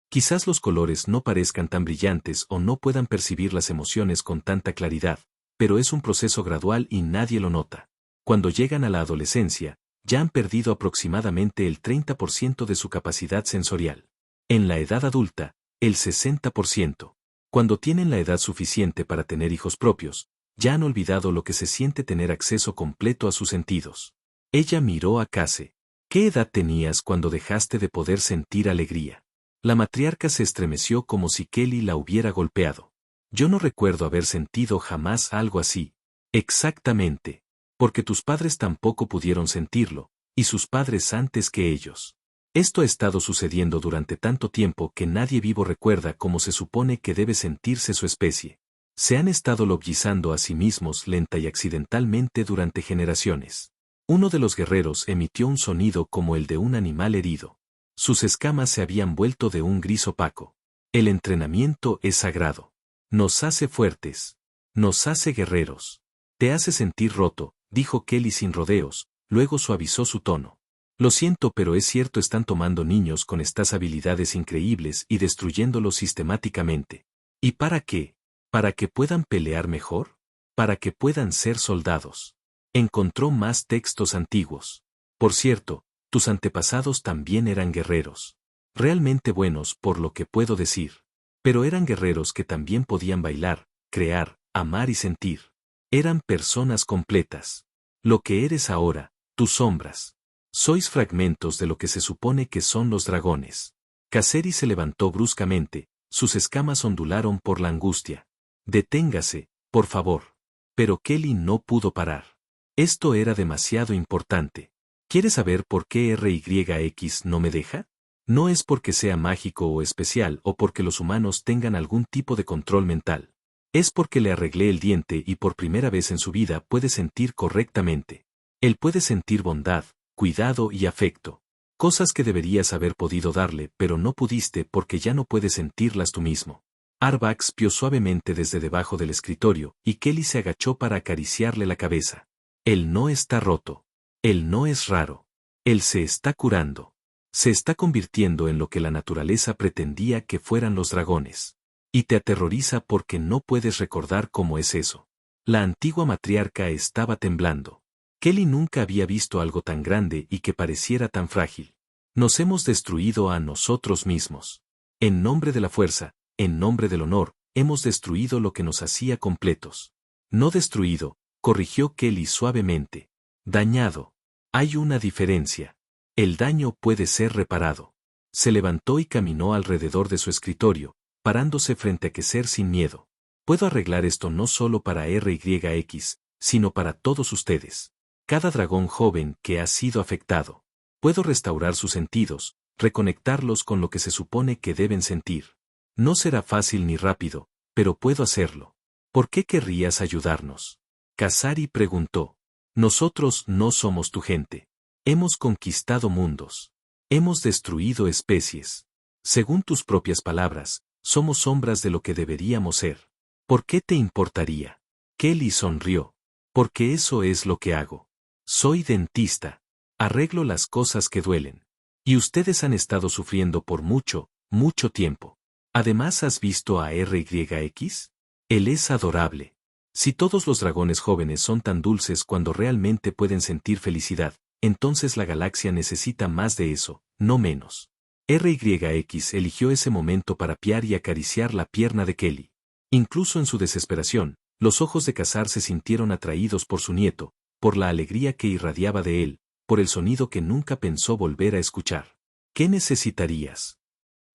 Quizás los colores no parezcan tan brillantes o no puedan percibir las emociones con tanta claridad, pero es un proceso gradual y nadie lo nota. Cuando llegan a la adolescencia, ya han perdido aproximadamente el 30% de su capacidad sensorial. En la edad adulta, el 60%. Cuando tienen la edad suficiente para tener hijos propios, ya han olvidado lo que se siente tener acceso completo a sus sentidos. Ella miró a Case. ¿Qué edad tenías cuando dejaste de poder sentir alegría? La matriarca se estremeció como si Kelly la hubiera golpeado. Yo no recuerdo haber sentido jamás algo así. Exactamente. Porque tus padres tampoco pudieron sentirlo, y sus padres antes que ellos. Esto ha estado sucediendo durante tanto tiempo que nadie vivo recuerda cómo se supone que debe sentirse su especie. Se han estado lobyizando a sí mismos lenta y accidentalmente durante generaciones. Uno de los guerreros emitió un sonido como el de un animal herido. Sus escamas se habían vuelto de un gris opaco. El entrenamiento es sagrado. Nos hace fuertes. Nos hace guerreros. Te hace sentir roto, dijo Kelly sin rodeos, luego suavizó su tono. Lo siento, pero es cierto, están tomando niños con estas habilidades increíbles y destruyéndolos sistemáticamente. ¿Y para qué? ¿Para que puedan pelear mejor? ¿Para que puedan ser soldados? Encontró más textos antiguos. Por cierto, tus antepasados también eran guerreros. Realmente buenos por lo que puedo decir. Pero eran guerreros que también podían bailar, crear, amar y sentir. Eran personas completas. Lo que eres ahora, tus sombras. Sois fragmentos de lo que se supone que son los dragones. Caseri se levantó bruscamente, sus escamas ondularon por la angustia. Deténgase, por favor. Pero Kelly no pudo parar. Esto era demasiado importante. ¿Quieres saber por qué RYX no me deja? No es porque sea mágico o especial o porque los humanos tengan algún tipo de control mental. Es porque le arreglé el diente y por primera vez en su vida puede sentir correctamente. Él puede sentir bondad, cuidado y afecto. Cosas que deberías haber podido darle pero no pudiste porque ya no puedes sentirlas tú mismo. Arbax pió suavemente desde debajo del escritorio y Kelly se agachó para acariciarle la cabeza. Él no está roto. Él no es raro. Él se está curando. Se está convirtiendo en lo que la naturaleza pretendía que fueran los dragones. Y te aterroriza porque no puedes recordar cómo es eso. La antigua matriarca estaba temblando. Kelly nunca había visto algo tan grande y que pareciera tan frágil. Nos hemos destruido a nosotros mismos. En nombre de la fuerza, en nombre del honor, hemos destruido lo que nos hacía completos. No destruido, corrigió Kelly suavemente. Dañado. Hay una diferencia. El daño puede ser reparado. Se levantó y caminó alrededor de su escritorio, parándose frente a Kesser sin miedo. Puedo arreglar esto no solo para RYX, sino para todos ustedes. Cada dragón joven que ha sido afectado. Puedo restaurar sus sentidos, reconectarlos con lo que se supone que deben sentir. No será fácil ni rápido, pero puedo hacerlo. ¿Por qué querrías ayudarnos? Kasari preguntó. Nosotros no somos tu gente. Hemos conquistado mundos. Hemos destruido especies. Según tus propias palabras, somos sombras de lo que deberíamos ser. ¿Por qué te importaría? Kelly sonrió. Porque eso es lo que hago. Soy dentista. Arreglo las cosas que duelen. Y ustedes han estado sufriendo por mucho, mucho tiempo. Además, ¿has visto a RYX? Él es adorable. Si todos los dragones jóvenes son tan dulces cuando realmente pueden sentir felicidad, entonces la galaxia necesita más de eso, no menos. RYX eligió ese momento para piar y acariciar la pierna de Kelly. Incluso en su desesperación, los ojos de Kasar se sintieron atraídos por su nieto, por la alegría que irradiaba de él, por el sonido que nunca pensó volver a escuchar. ¿Qué necesitarías?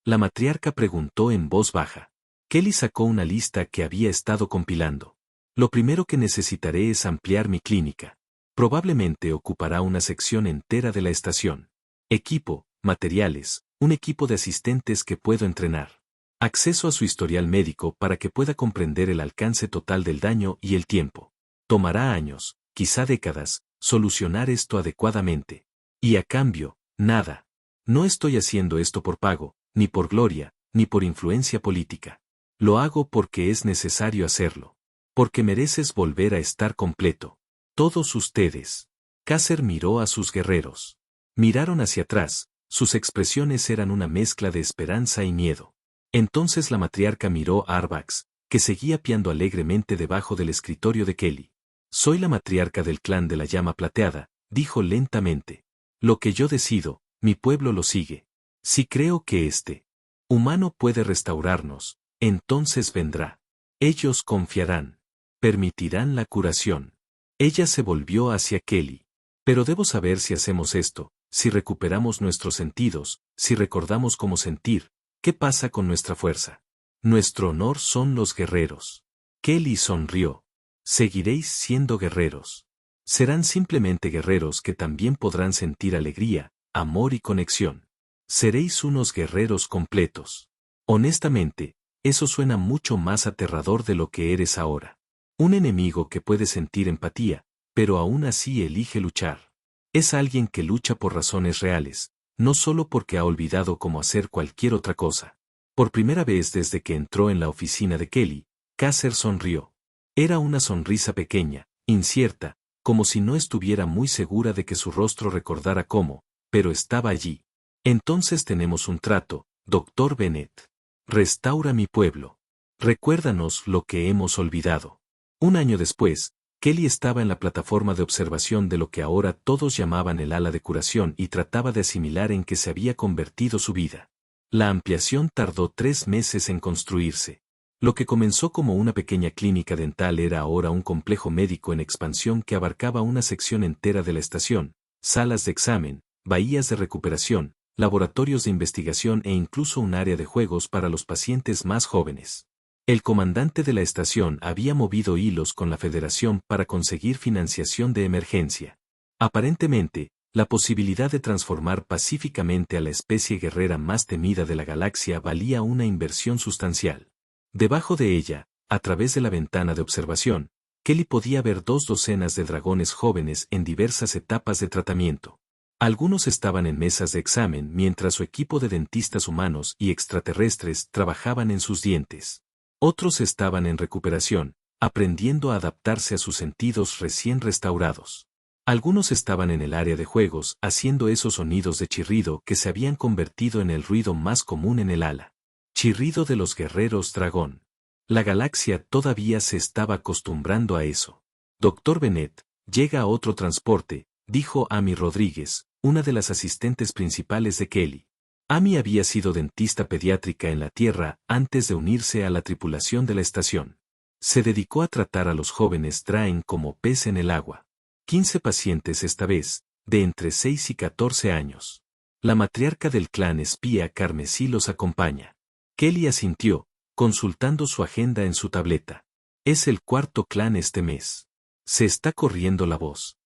La matriarca preguntó en voz baja. Kelly sacó una lista que había estado compilando. Lo primero que necesitaré es ampliar mi clínica. Probablemente ocupará una sección entera de la estación. Equipo, materiales, un equipo de asistentes que puedo entrenar. Acceso a su historial médico para que pueda comprender el alcance total del daño y el tiempo. Tomará años, quizá décadas, solucionar esto adecuadamente. Y a cambio, nada. No estoy haciendo esto por pago, ni por gloria, ni por influencia política. Lo hago porque es necesario hacerlo. Porque mereces volver a estar completo. Todos ustedes. Kasser miró a sus guerreros. Miraron hacia atrás, sus expresiones eran una mezcla de esperanza y miedo. Entonces la matriarca miró a Arbax, que seguía piando alegremente debajo del escritorio de Kelly. Soy la matriarca del clan de la llama plateada, dijo lentamente. Lo que yo decido, mi pueblo lo sigue. Si creo que este humano puede restaurarnos, entonces vendrá. Ellos confiarán. Permitirán la curación. Ella se volvió hacia Kelly. Pero debo saber si hacemos esto, si recuperamos nuestros sentidos, si recordamos cómo sentir, ¿qué pasa con nuestra fuerza? Nuestro honor son los guerreros. Kelly sonrió. Seguiréis siendo guerreros. Serán simplemente guerreros que también podrán sentir alegría, amor y conexión. Seréis unos guerreros completos. Honestamente, eso suena mucho más aterrador de lo que eres ahora. Un enemigo que puede sentir empatía, pero aún así elige luchar. Es alguien que lucha por razones reales, no solo porque ha olvidado cómo hacer cualquier otra cosa. Por primera vez desde que entró en la oficina de Kelly, Kasser sonrió. Era una sonrisa pequeña, incierta, como si no estuviera muy segura de que su rostro recordara cómo, pero estaba allí. Entonces tenemos un trato, Dr. Bennett. Restaura mi pueblo. Recuérdanos lo que hemos olvidado. Un año después, Kelly estaba en la plataforma de observación de lo que ahora todos llamaban el ala de curación y trataba de asimilar en qué se había convertido su vida. La ampliación tardó 3 meses en construirse. Lo que comenzó como una pequeña clínica dental era ahora un complejo médico en expansión que abarcaba una sección entera de la estación, salas de examen, bahías de recuperación, laboratorios de investigación e incluso un área de juegos para los pacientes más jóvenes. El comandante de la estación había movido hilos con la Federación para conseguir financiación de emergencia. Aparentemente, la posibilidad de transformar pacíficamente a la especie guerrera más temida de la galaxia valía una inversión sustancial. Debajo de ella, a través de la ventana de observación, Kelly podía ver 2 docenas de dragones jóvenes en diversas etapas de tratamiento. Algunos estaban en mesas de examen mientras su equipo de dentistas humanos y extraterrestres trabajaban en sus dientes. Otros estaban en recuperación, aprendiendo a adaptarse a sus sentidos recién restaurados. Algunos estaban en el área de juegos haciendo esos sonidos de chirrido que se habían convertido en el ruido más común en el ala. Chirrido de los guerreros dragón. La galaxia todavía se estaba acostumbrando a eso. Doctor Bennett, llega otro transporte, dijo Amy Rodríguez, una de las asistentes principales de Kelly. Amy había sido dentista pediátrica en la Tierra antes de unirse a la tripulación de la estación. Se dedicó a tratar a los jóvenes Draen como pez en el agua. 15 pacientes esta vez, de entre 6 y 14 años. La matriarca del clan espía carmesí los acompaña. Kelly asintió, consultando su agenda en su tableta. Es el cuarto clan este mes. Se está corriendo la voz,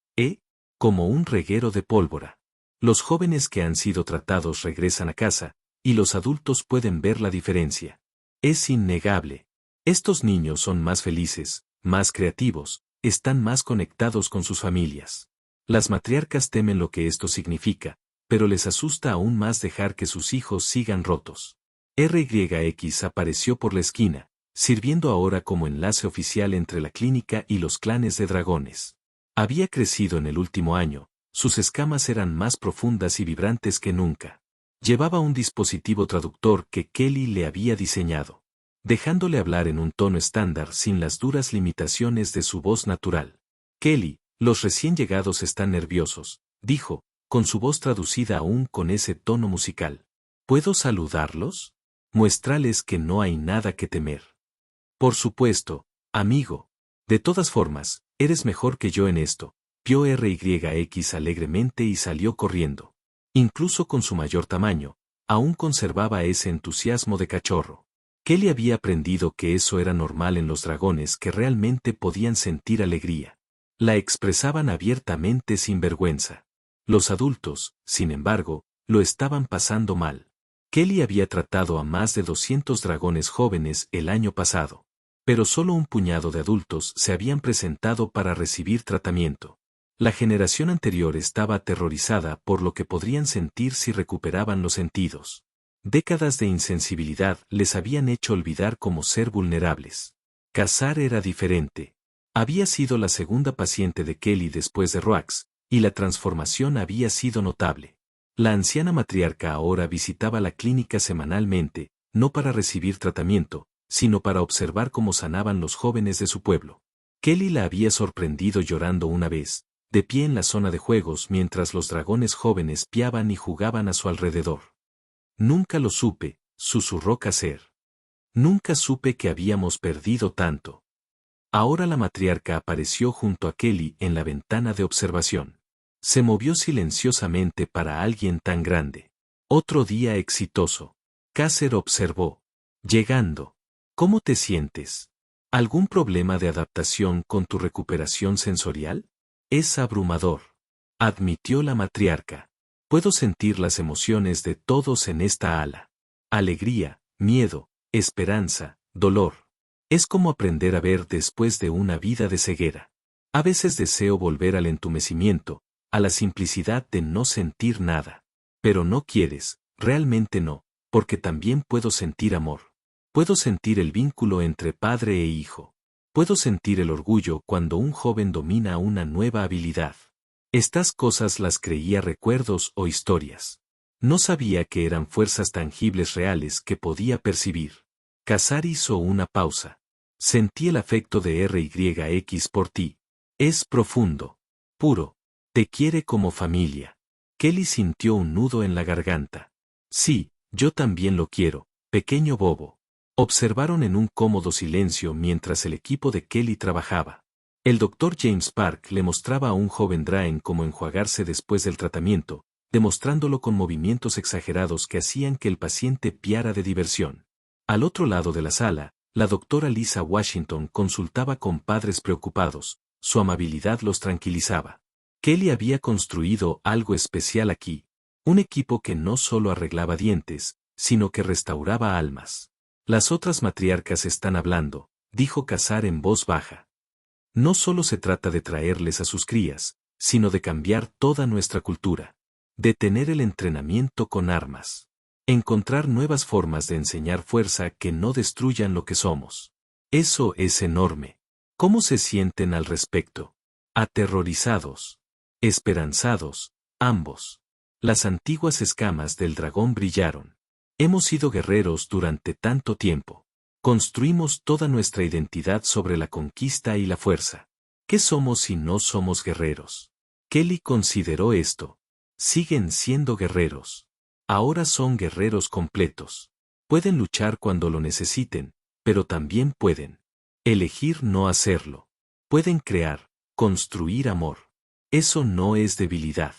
como un reguero de pólvora. Los jóvenes que han sido tratados regresan a casa, y los adultos pueden ver la diferencia. Es innegable. Estos niños son más felices, más creativos, están más conectados con sus familias. Las matriarcas temen lo que esto significa, pero les asusta aún más dejar que sus hijos sigan rotos. RYX apareció por la esquina, sirviendo ahora como enlace oficial entre la clínica y los clanes de dragones. Había crecido en el último año, sus escamas eran más profundas y vibrantes que nunca. Llevaba un dispositivo traductor que Kelly le había diseñado, dejándole hablar en un tono estándar sin las duras limitaciones de su voz natural. Kelly, los recién llegados están nerviosos, dijo, con su voz traducida aún con ese tono musical. ¿Puedo saludarlos? Muéstrales que no hay nada que temer. Por supuesto, amigo. De todas formas, eres mejor que yo en esto, vio RYX alegremente y salió corriendo. Incluso con su mayor tamaño, aún conservaba ese entusiasmo de cachorro. Kelly había aprendido que eso era normal en los dragones que realmente podían sentir alegría. La expresaban abiertamente sin vergüenza. Los adultos, sin embargo, lo estaban pasando mal. Kelly había tratado a más de 200 dragones jóvenes el año pasado, pero solo un puñado de adultos se habían presentado para recibir tratamiento. La generación anterior estaba aterrorizada por lo que podrían sentir si recuperaban los sentidos. Décadas de insensibilidad les habían hecho olvidar cómo ser vulnerables. Cazar era diferente. Había sido la segunda paciente de Kelly después de Roax, y la transformación había sido notable. La anciana matriarca ahora visitaba la clínica semanalmente, no para recibir tratamiento, sino para observar cómo sanaban los jóvenes de su pueblo. Kelly la había sorprendido llorando una vez, de pie en la zona de juegos mientras los dragones jóvenes piaban y jugaban a su alrededor. Nunca lo supe, susurró Caser. Nunca supe que habíamos perdido tanto. Ahora la matriarca apareció junto a Kelly en la ventana de observación. Se movió silenciosamente para alguien tan grande. Otro día exitoso. Caser observó. Llegando. ¿Cómo te sientes? ¿Algún problema de adaptación con tu recuperación sensorial? Es abrumador. Admitió la matriarca. Puedo sentir las emociones de todos en esta ala. Alegría, miedo, esperanza, dolor. Es como aprender a ver después de una vida de ceguera. A veces deseo volver al entumecimiento, a la simplicidad de no sentir nada. Pero no quieres, realmente no, porque también puedo sentir amor. Puedo sentir el vínculo entre padre e hijo. Puedo sentir el orgullo cuando un joven domina una nueva habilidad. Estas cosas las creía recuerdos o historias. No sabía que eran fuerzas tangibles reales que podía percibir. Casar hizo una pausa. Sentí el afecto de RYX por ti. Es profundo. Puro. Te quiere como familia. Kelly sintió un nudo en la garganta. Sí, yo también lo quiero, pequeño bobo. Observaron en un cómodo silencio mientras el equipo de Kelly trabajaba. El Dr. James Park le mostraba a un joven Draen cómo enjuagarse después del tratamiento, demostrándolo con movimientos exagerados que hacían que el paciente piara de diversión. Al otro lado de la sala, la doctora Lisa Washington consultaba con padres preocupados, su amabilidad los tranquilizaba. Kelly había construido algo especial aquí, un equipo que no solo arreglaba dientes, sino que restauraba almas. Las otras matriarcas están hablando, dijo Casar en voz baja. No solo se trata de traerles a sus crías, sino de cambiar toda nuestra cultura. Detener el entrenamiento con armas. Encontrar nuevas formas de enseñar fuerza que no destruyan lo que somos. Eso es enorme. ¿Cómo se sienten al respecto? Aterrorizados. Esperanzados, ambos. Las antiguas escamas del dragón brillaron. Hemos sido guerreros durante tanto tiempo. Construimos toda nuestra identidad sobre la conquista y la fuerza. ¿Qué somos si no somos guerreros? Kelly consideró esto. Siguen siendo guerreros. Ahora son guerreros completos. Pueden luchar cuando lo necesiten, pero también pueden elegir no hacerlo. Pueden crear, construir amor. Eso no es debilidad.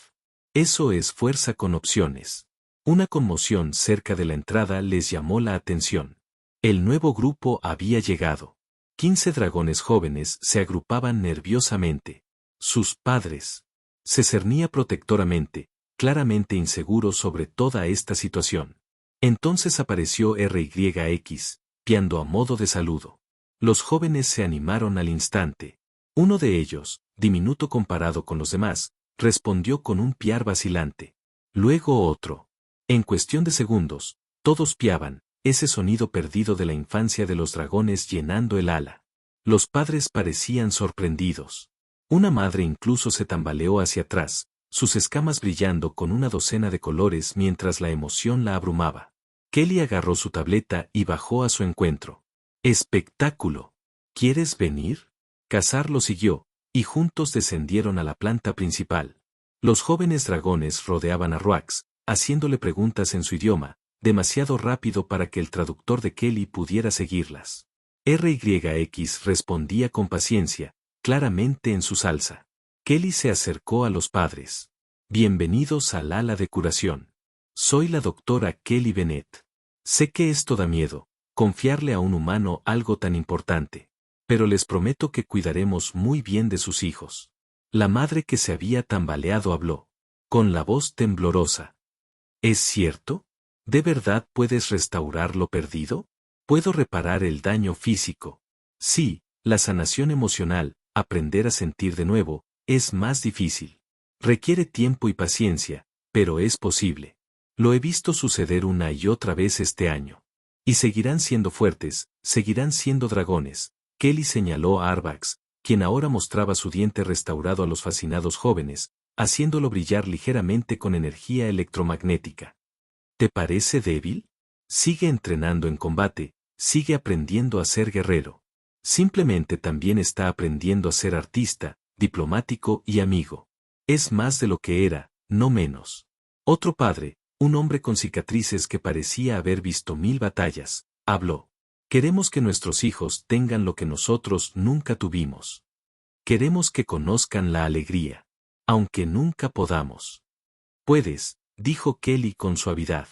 Eso es fuerza con opciones. Una conmoción cerca de la entrada les llamó la atención. El nuevo grupo había llegado. 15 dragones jóvenes se agrupaban nerviosamente. Sus padres. Se cernía protectoramente, claramente inseguro sobre toda esta situación. Entonces apareció RYX, piando a modo de saludo. Los jóvenes se animaron al instante. Uno de ellos, diminuto comparado con los demás, respondió con un piar vacilante. Luego otro. En cuestión de segundos, todos piaban, ese sonido perdido de la infancia de los dragones llenando el ala. Los padres parecían sorprendidos. Una madre incluso se tambaleó hacia atrás, sus escamas brillando con una docena de colores mientras la emoción la abrumaba. Kelly agarró su tableta y bajó a su encuentro. ¡Espectáculo! ¿Quieres venir? Cazar lo siguió, y juntos descendieron a la planta principal. Los jóvenes dragones rodeaban a Roax, haciéndole preguntas en su idioma, demasiado rápido para que el traductor de Kelly pudiera seguirlas. RYX respondía con paciencia, claramente en su salsa. Kelly se acercó a los padres. Bienvenidos al ala de curación. Soy la doctora Kelly Bennett. Sé que esto da miedo, confiarle a un humano algo tan importante. Pero les prometo que cuidaremos muy bien de sus hijos. La madre que se había tambaleado habló, con la voz temblorosa. ¿Es cierto? ¿De verdad puedes restaurar lo perdido? ¿Puedo reparar el daño físico? Sí, la sanación emocional, aprender a sentir de nuevo, es más difícil. Requiere tiempo y paciencia, pero es posible. Lo he visto suceder una y otra vez este año. Y seguirán siendo fuertes, seguirán siendo dragones. Kelly señaló a Arbax, quien ahora mostraba su diente restaurado a los fascinados jóvenes, haciéndolo brillar ligeramente con energía electromagnética. ¿Te parece débil? Sigue entrenando en combate, sigue aprendiendo a ser guerrero. Simplemente también está aprendiendo a ser artista, diplomático y amigo. Es más de lo que era, no menos. Otro padre, un hombre con cicatrices que parecía haber visto 1000 batallas, habló. Queremos que nuestros hijos tengan lo que nosotros nunca tuvimos. Queremos que conozcan la alegría. Aunque nunca podamos. Puedes, dijo Kelly con suavidad.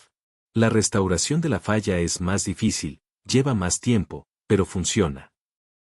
La restauración de la falla es más difícil, lleva más tiempo, pero funciona.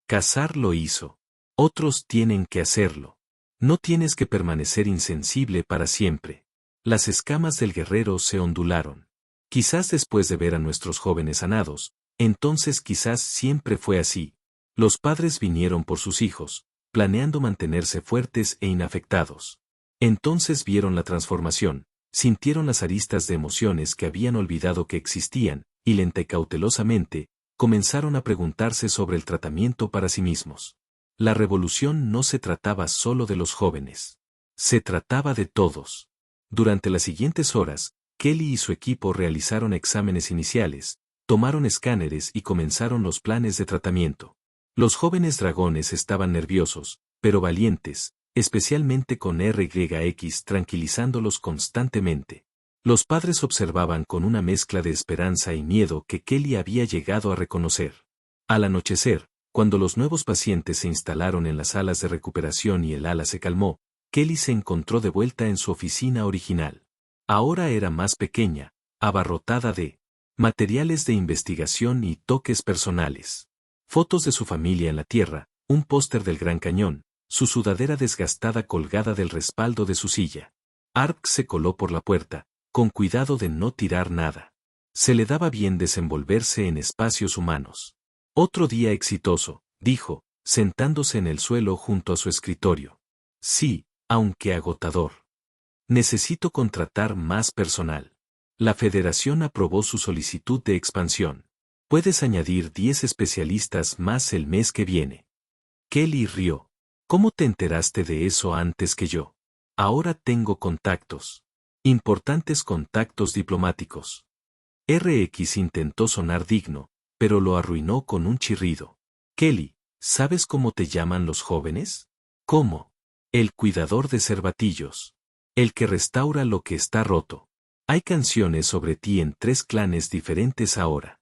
Cazar lo hizo. Otros tienen que hacerlo. No tienes que permanecer insensible para siempre. Las escamas del guerrero se ondularon. Quizás después de ver a nuestros jóvenes sanados, entonces quizás siempre fue así. Los padres vinieron por sus hijos, planeando mantenerse fuertes e inafectados. Entonces vieron la transformación, sintieron las aristas de emociones que habían olvidado que existían, y lenta y cautelosamente, comenzaron a preguntarse sobre el tratamiento para sí mismos. La revolución no se trataba solo de los jóvenes. Se trataba de todos. Durante las siguientes horas, Kelly y su equipo realizaron exámenes iniciales, tomaron escáneres y comenzaron los planes de tratamiento. Los jóvenes dragones estaban nerviosos, pero valientes, especialmente con RYX tranquilizándolos constantemente. Los padres observaban con una mezcla de esperanza y miedo que Kelly había llegado a reconocer. Al anochecer, cuando los nuevos pacientes se instalaron en las salas de recuperación y el ala se calmó, Kelly se encontró de vuelta en su oficina original. Ahora era más pequeña, abarrotada de materiales de investigación y toques personales. Fotos de su familia en la Tierra, un póster del Gran Cañón, su sudadera desgastada colgada del respaldo de su silla. Ark se coló por la puerta, con cuidado de no tirar nada. Se le daba bien desenvolverse en espacios humanos. Otro día exitoso, dijo, sentándose en el suelo junto a su escritorio. Sí, aunque agotador. Necesito contratar más personal. La Federación aprobó su solicitud de expansión. Puedes añadir 10 especialistas más el mes que viene. Kelly rió. ¿Cómo te enteraste de eso antes que yo? Ahora tengo contactos. Importantes contactos diplomáticos. RX intentó sonar digno, pero lo arruinó con un chirrido. Kelly, ¿sabes cómo te llaman los jóvenes? ¿Cómo? El cuidador de cervatillos. El que restaura lo que está roto. Hay canciones sobre ti en 3 clanes diferentes ahora.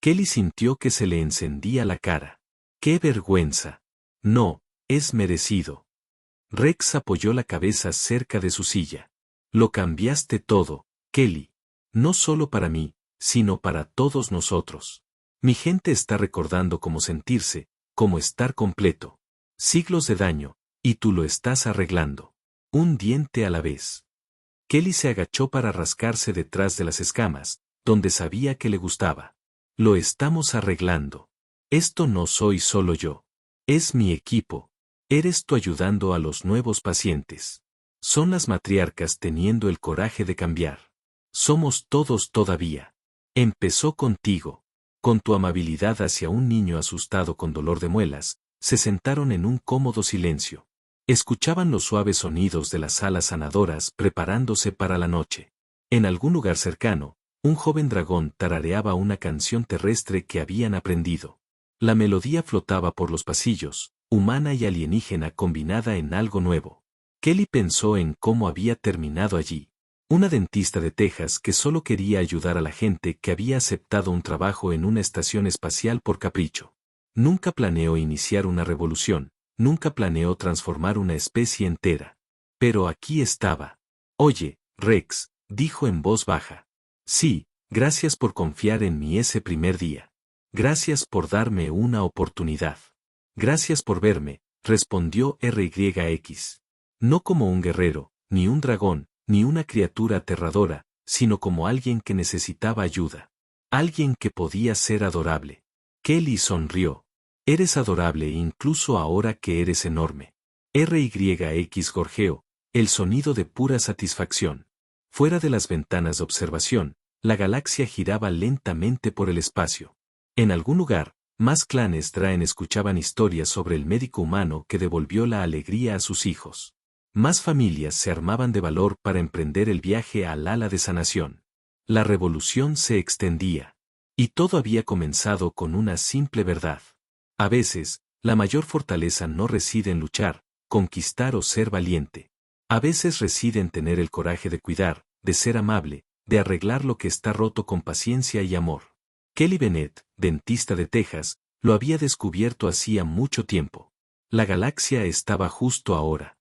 Kelly sintió que se le encendía la cara. ¡Qué vergüenza! No, es merecido. Rex apoyó la cabeza cerca de su silla. Lo cambiaste todo, Kelly. No solo para mí, sino para todos nosotros. Mi gente está recordando cómo sentirse, cómo estar completo. Siglos de daño, y tú lo estás arreglando. Un diente a la vez. Kelly se agachó para rascarse detrás de las escamas, donde sabía que le gustaba. Lo estamos arreglando. Esto no soy solo yo. Es mi equipo. Eres tú ayudando a los nuevos pacientes. Son las matriarcas teniendo el coraje de cambiar. Somos todos todavía. Empezó contigo. Con tu amabilidad hacia un niño asustado con dolor de muelas, se sentaron en un cómodo silencio. Escuchaban los suaves sonidos de las alas sanadoras preparándose para la noche. En algún lugar cercano, un joven dragón tarareaba una canción terrestre que habían aprendido. La melodía flotaba por los pasillos, humana y alienígena combinada en algo nuevo. Kelly pensó en cómo había terminado allí. Una dentista de Texas que solo quería ayudar a la gente que había aceptado un trabajo en una estación espacial por capricho. Nunca planeó iniciar una revolución, nunca planeó transformar una especie entera. Pero aquí estaba. Oye, Rex, dijo en voz baja. Sí, gracias por confiar en mí ese primer día. Gracias por darme una oportunidad. Gracias por verme, respondió RYX. No como un guerrero, ni un dragón, ni una criatura aterradora, sino como alguien que necesitaba ayuda. Alguien que podía ser adorable. Kelly sonrió. Eres adorable incluso ahora que eres enorme. RYX gorjeó, el sonido de pura satisfacción. Fuera de las ventanas de observación, la galaxia giraba lentamente por el espacio. En algún lugar, más clanes Draen escuchaban historias sobre el médico humano que devolvió la alegría a sus hijos. Más familias se armaban de valor para emprender el viaje al ala de sanación. La revolución se extendía. Y todo había comenzado con una simple verdad. A veces, la mayor fortaleza no reside en luchar, conquistar o ser valiente. A veces reside en tener el coraje de cuidar, de ser amable, de arreglar lo que está roto con paciencia y amor. Kelly Bennett, dentista de Texas, lo había descubierto hacía mucho tiempo. La galaxia estaba justo ahora.